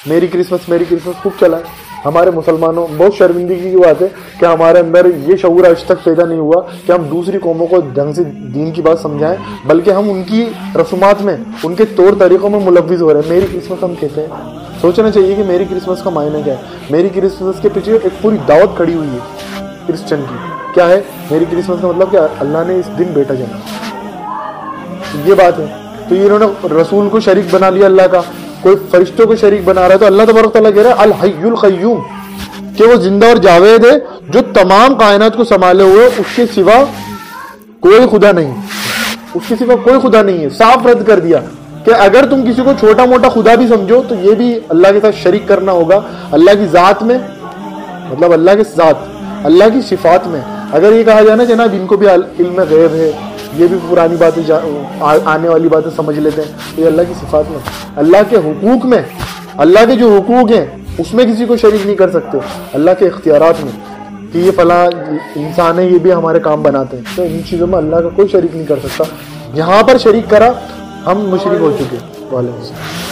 میری کرسمس خوب چلا ہے. ہمارے مسلمانوں بہت شرمندگی کی بات ہے کہ ہمارے اندر یہ شعور آج تک پیدا نہیں ہوا کہ ہم دوسری قوموں کو ڈھنگ سے دین کی بات سمجھائیں، بلکہ ہم ان کی رسومات میں، ان کے طور طریقوں میں ملوث ہو رہے ہیں. میری کرسمس ہم کہتے ہیں. سوچنا چاہیے کہ میری کرسمس کا معنی کیا ہے. میری کرسمس کے پیچھے ایک پوری دعوت کھڑی ہوئی ہے کرسچن کی. کیا ہے میری کرسمس کا مطلب؟ کہ اللہ نے اس دن بیٹا جانا، یہ بات ہے. تو یہ انہوں نے رسول کو شریک بنا لیا اللہ کا، کوئی فرشتوں کو شریک بنا رہا ہے. تو اللہ تبارک تعالیٰ کہہ رہا ہے الحی القیوم، کہ وہ زندہ اور جاوید ہے جو تمام کائنات کو سنبھالے ہوئے، اس کے سوا کوئی خدا نہیں، اس کے سوا کوئی خدا نہیں ہے. صاف رد کر دیا کہ اگر تم کسی کو چھوٹا موٹا خدا بھی سمجھو تو یہ بھی اللہ کے ساتھ شریک کرنا ہوگا. اللہ کی ذات میں، مطلب اللہ کے ذات، اللہ کی صفات میں اگر یہ کہا جائے نا جناب ان کو بھی علم غیب ہے، یہ بھی پرانی باتیں آنے والی باتیں سمجھ لیتے ہیں، یہ اللہ کی صفات میں. اللہ کے حقوق میں، اللہ کے جو حقوق ہیں اس میں کسی کو شریک نہیں کر سکتے. اللہ کے اختیارات میں کہ یہ فلاں انسان ہے، یہ بھی ہمارے کام بناتے ہیں، تو ان چیزوں میں اللہ کا کوئی شریک نہیں کر سکتا. یہاں پر شریک کرا ہم مشرک ہو چکے. وعلیکم السلام.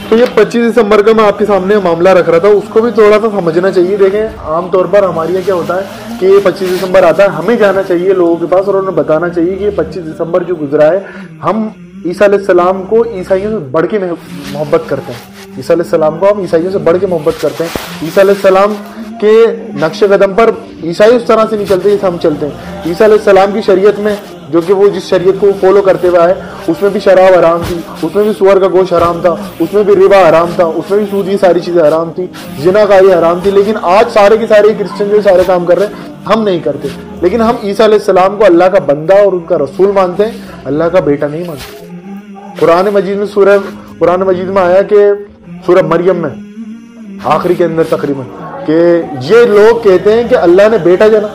تو یہ 25 دسمبر کا میں آپ کے سامنے معاملہ رکھ رہا تھا، اس کو بھی تھوڑا سا سمجھنا چاہیے. دیکھیں عام طور پر ہمارے یہاں کیا ہوتا ہے کہ 25 دسمبر آتا ہے، ہمیں جانا چاہیے لوگوں کے پاس اور انہیں بتانا چاہیے کہ یہ 25 دسمبر جو گزرا ہے، ہم عیسیٰ علیہ السلام کو عیسائیوں سے بڑھ کے محبت کرتے ہیں. عیسیٰ علیہ السلام کو ہم عیسائیوں سے بڑھ کے محبت کرتے ہیں. عیسیٰ علیہ السلام کے نقش قدم پر عیسائی اس طرح سے نہیں چلتے جیسے ہم چلتے ہیں. عیسیٰ علیہ السلام کی شریعت میں، جو کہ وہ جس شریعت کو فالو کرتے ہوئے آئے، اس میں بھی شراب حرام تھی، اس میں بھی سور کا گوشت حرام تھا، اس میں بھی ربا حرام تھا، اس میں بھی سود، یہ ساری چیزیں حرام تھی، زنا کاری حرام تھی. لیکن آج سارے کے سارے کرسچن جو سارے کام کر رہے ہیں ہم نہیں کرتے. لیکن ہم عیسیٰ علیہ السلام کو اللہ کا بندہ اور ان کا رسول مانتے ہیں، اللہ کا بیٹا نہیں مانتے. قرآن مجید میں آیا کہ سورہ مریم میں آخری کے اندر تقریباً کہ یہ لوگ کہتے ہیں کہ اللہ نے بیٹا جنا.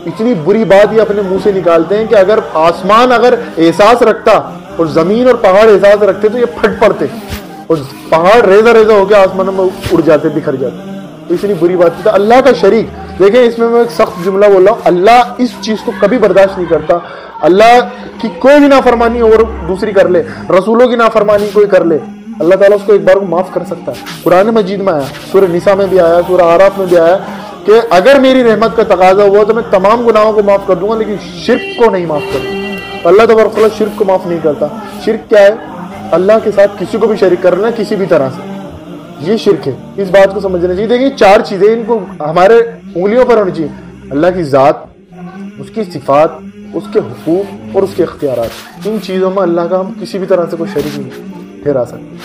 اتنی بری بات یہ اپنے منہ سے نکالتے ہیں کہ اگر آسمان اگر احساس رکھتا اور زمین اور پہاڑ احساس رکھتے تو یہ پھٹ پڑتے اور پہاڑ ریزہ ریزہ ہو کے آسمان میں اڑ جاتے، بکھر جاتے. اتنی بری بات تھی. اللہ کا شریک. دیکھیں اس میں ایک سخت جملہ بول رہا ہوں، اللہ اس چیز کو کبھی برداشت نہیں کرتا. اللہ کی کوئی بھی نافرمانی اور دوسری کر لے، رسولوں کی نافرمانی کوئی کر لے، اللہ تعالیٰ اس کو ایک بار کو معاف کر سکتا ہے. قرآن مجید میں آیا، سورہ نساء میں بھی آیا، سورہ اعراف میں بھی آیا کہ اگر میری رحمت کا تقاضا ہوا تو میں تمام گناہوں کو معاف کر دوں گا، لیکن شرک کو نہیں معاف کروں گا. اللہ تبارک و تعالیٰ شرک کو معاف نہیں کرتا. شرک کیا ہے؟ اللہ کے ساتھ کسی کو بھی شریک کرنا کسی بھی طرح سے، یہ شرک ہے. اس بات کو سمجھنا چاہیے. دیکھیں 4 چیزیں ان کو ہمارے انگلیوں پر ہونی چاہیے: اللہ کی ذات، اس کی صفات، اس کے حقوق اور اس کے اختیارات. ان چیزوں میں اللہ کا ہم کسی بھی طرح سے کوئی شریک نہیں ٹھہرا سکتے.